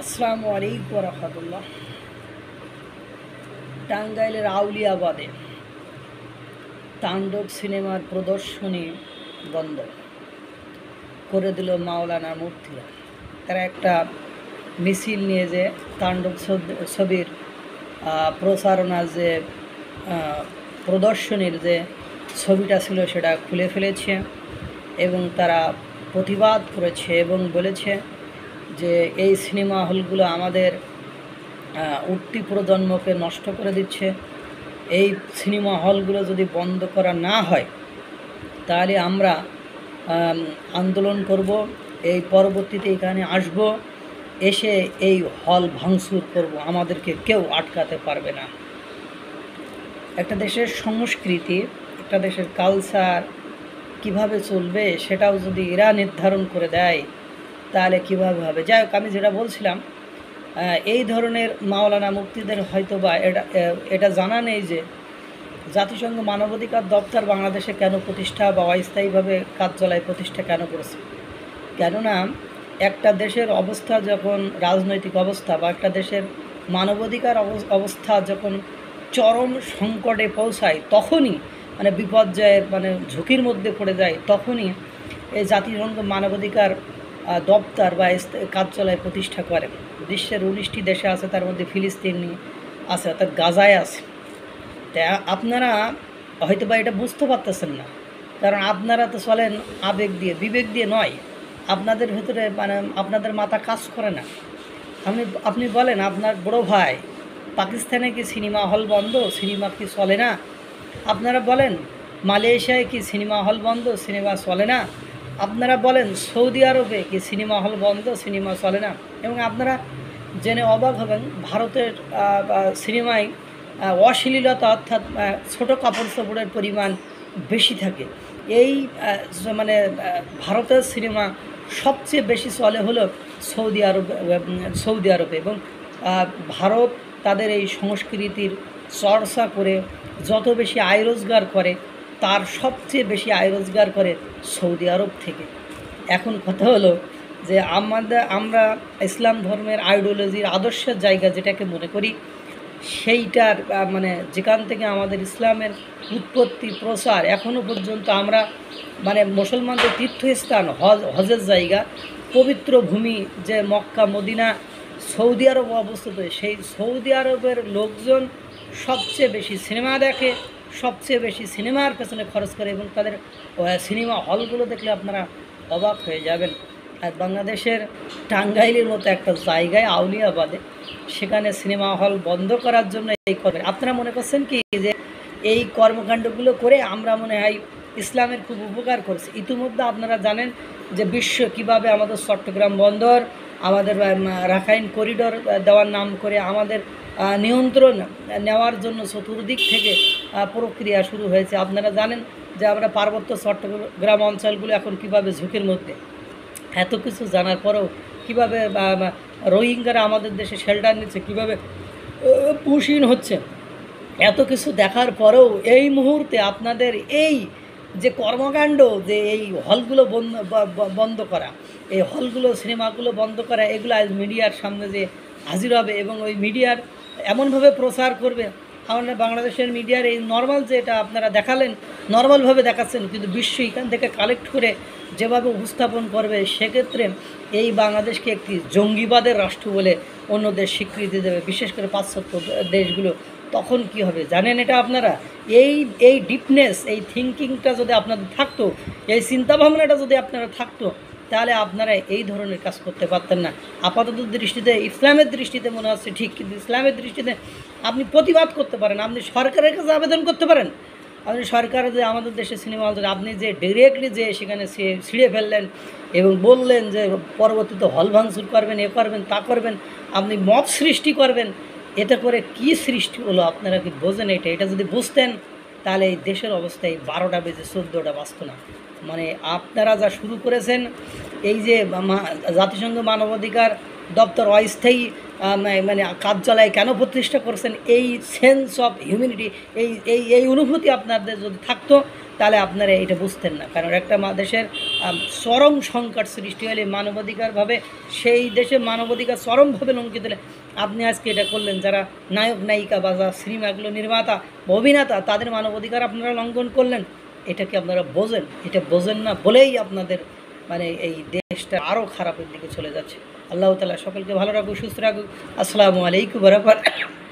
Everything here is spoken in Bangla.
আসসালামু আলাইকুম রহমতুল্লাহ। টাঙ্গাইলের আউলিয়াবাদে তাণ্ডব সিনেমার প্রদর্শনী বন্ধ করে দিল মাওলানা মুফতিরা। তারা একটা মিছিল নিয়ে যে তাণ্ডব ছবির প্রচারণার যে প্রদর্শনীর যে ছবিটা ছিল সেটা খুলে ফেলেছে এবং তারা প্রতিবাদ করেছে এবং বলেছে যে এই সিনেমা হলগুলো আমাদের উঠতি প্রজন্মকে নষ্ট করে দিচ্ছে। এই সিনেমা হলগুলো যদি বন্ধ করা না হয় তাহলে আমরা আন্দোলন করব, এই পরবর্তীতে এখানে আসব, এসে এই হল ভাঙচুর করব, আমাদেরকে কেউ আটকাতে পারবে না। একটা দেশের সংস্কৃতি, একটা দেশের কালচার কিভাবে চলবে সেটাও যদি এরা নির্ধারণ করে দেয় তাহলে কীভাবে হবে। যাই হোক, আমি যেটা বলছিলাম, এই ধরনের মাওলানা মুফতিদের হয়তো বা এটা জানা নেই যে জাতিসংঘ মানবাধিকার দপ্তর বাংলাদেশে কেন প্রতিষ্ঠা বা অস্থায়ীভাবে কার্যালয় প্রতিষ্ঠা কেন করেছে। কেননা একটা দেশের অবস্থা যখন, রাজনৈতিক অবস্থা বা একটা দেশের মানবাধিকার অবস্থা যখন চরম সংকটে পৌঁছায়, তখনই বিপর্যয়ের ঝুঁকির মধ্যে পড়ে যায়, তখনই এই জাতিসংঘ মানবাধিকার দপ্তর বা কার্যালয় প্রতিষ্ঠা করে। বিশ্বের 19টি দেশে আছে, তার মধ্যে ফিলিস্তিন আছে, অর্থাৎ গাজায় আছে। তা আপনারা হয়তো বা এটা বুঝতে পারতেছেন না, কারণ আপনারা তো চলেন আবেগ দিয়ে, বিবেক দিয়ে নয়। আপনাদের ভেতরে আপনাদের মাথা কাজ করে না। আপনি বলেন, আপনার বড় ভাই পাকিস্তানে কি সিনেমা হল বন্ধ, সিনেমা কি চলে না? আপনারা বলেন মালয়েশিয়ায় কি সিনেমা হল বন্ধ, সিনেমা চলে না? আপনারা বলেন সৌদি আরবে কি সিনেমা হল বন্ধ, সিনেমা চলে না? এবং আপনারা জেনে অবাক হবেন, ভারতের সিনেমায় অশ্লীলতা অর্থাৎ ছোট কাপড় চোপড়ের পরিমাণ বেশি থাকে। এই ভারতের সিনেমা সবচেয়ে বেশি চলে হলো সৌদি আরবে এবং ভারত তাদের এই সংস্কৃতির চর্চা করে যত বেশি আয় রোজগার করে, তার সবচেয়ে বেশি আয় রোজগার করে সৌদি আরব থেকে। এখন কথা হলো যে আমরা ইসলাম ধর্মের আইডিওলজির আদর্শের জায়গা যেটাকে মনে করি, সেইটার যেখান থেকে আমাদের ইসলামের উৎপত্তি প্রসার, এখনও পর্যন্ত আমরা মুসলমানদের তীর্থস্থান হজের জায়গা, পবিত্র ভূমি যে মক্কা মদিনা সৌদি আরব অবস্থিত, সেই সৌদি আরবের লোকজন সবচেয়ে বেশি সিনেমা দেখে, সবচেয়ে বেশি সিনেমার পেছনে খরচ করে এবং তাদের সিনেমা হলগুলো দেখলে আপনারা অবাক হয়ে যাবেন। আর বাংলাদেশের টাঙ্গাইলের মতো একটা জায়গায় আউলিয়াবাদে, সেখানে সিনেমা হল বন্ধ করার জন্য এই করবেন। আপনারা মনে করছেন কি যে এই কর্মকাণ্ডগুলো করে আমরা মনে হয় ইসলামের খুব উপকার করছি? ইতিমধ্যে আপনারা জানেন যে বিশ্ব কিভাবে আমাদের চট্টগ্রাম বন্দর, আমাদের রাখাইন করিডোর দেওয়ার নাম করে আমাদের নিয়ন্ত্রণ নেওয়ার জন্য চতুর্দিক থেকে প্রক্রিয়া শুরু হয়েছে। আপনারা জানেন যে আমরা পার্বত্য চট্টগ্রাম অঞ্চলগুলো এখন কিভাবে ঝুঁকির মধ্যে। এত কিছু জানার পরেও কীভাবে রোহিঙ্গারা আমাদের দেশে শেল্টার নিচ্ছে, কীভাবে পুশিন হচ্ছে, এত কিছু দেখার পরেও এই মুহূর্তে আপনাদের এই যে কর্মকাণ্ড, যে এই হলগুলো বন্ধ করা, এই হলগুলো সিনেমাগুলো বন্ধ করা, এগুলো আজ মিডিয়ার সামনে যে হাজির হবে এবং ওই মিডিয়ার এমনভাবে প্রচার করবে, আমাদের বাংলাদেশের মিডিয়ার এই নর্মাল যে এটা আপনারা দেখালেন, নর্মালভাবে দেখাচ্ছেন, কিন্তু বিশ্ব এখান থেকে কালেক্ট করে যেভাবে উপস্থাপন করবে, সেক্ষেত্রে এই বাংলাদেশকে একটি জঙ্গিবাদের রাষ্ট্র বলে অন্য দেশ স্বীকৃতি দেবে, বিশেষ করে পাশ্চাত্য দেশগুলো। তখন কি হবে জানেন? এটা আপনারা এই ডিপনেস, এই থিঙ্কিংটা যদি আপনাদের থাকতো, এই চিন্তাভাবনাটা যদি আপনারা থাকতো, তাহলে আপনারা এই ধরনের কাজ করতে পারতেন না। আপাতত দৃষ্টিতে, ইসলামের দৃষ্টিতে মনে হচ্ছে ঠিক, কিন্তু ইসলামের দৃষ্টিতে আপনি প্রতিবাদ করতে পারেন, আপনি সরকারের কাছে আবেদন করতে পারেন। আপনি সরকার যে আমাদের দেশে সিনেমা হল, আপনি যে ডিরেক্টলি যে সেখানে ছিঁড়ে ফেললেন এবং বললেন যে পরবর্তীতে হল ভাঙচুর করবেন, এ করবেন, তা করবেন, আপনি মত সৃষ্টি করবেন, এতে করে কি সৃষ্টি হলো আপনারা কি বোঝেন? এটা যদি বুঝতেন তাহলে এই দেশের অবস্থায় 12টা বেজে 14টা বাজত না। আপনারা যা শুরু করেছেন, এই যে জাতিসংঘ মানবাধিকার দপ্তর অস্থায়ী মানে কার্যালয় কেন প্রতিষ্ঠা করছেন, এই সেন্স অফ হিউম্যানিটি, এই অনুভূতি আপনাদের যদি থাকতো তাহলে আপনারা এটা বুঝতেন না। কারণ একটা দেশের চরম সংকট সৃষ্টি হলে মানবাধিকারভাবে, সেই দেশে মানবাধিকার চরমভাবে লঙ্ঘিত হলে আপনি আজকে এটা করলেন। যারা নায়ক নায়িকা বা যা সিনেমাগুলো নির্মাতা অভিনেতা, তাদের মানবাধিকার আপনারা লঙ্ঘন করলেন। এটা কি আপনারা বোঝেন? এটা বোঝেন না বলেই আপনাদের মানে এই দেশটা আরও খারাপের দিকে চলে যাচ্ছে। আল্লাহ তাআলা সকলকে ভালো রাখুক, সুস্থ রাখুক। আসসালামু আলাইকুম ওয়া রাহমাতুল্লাহ।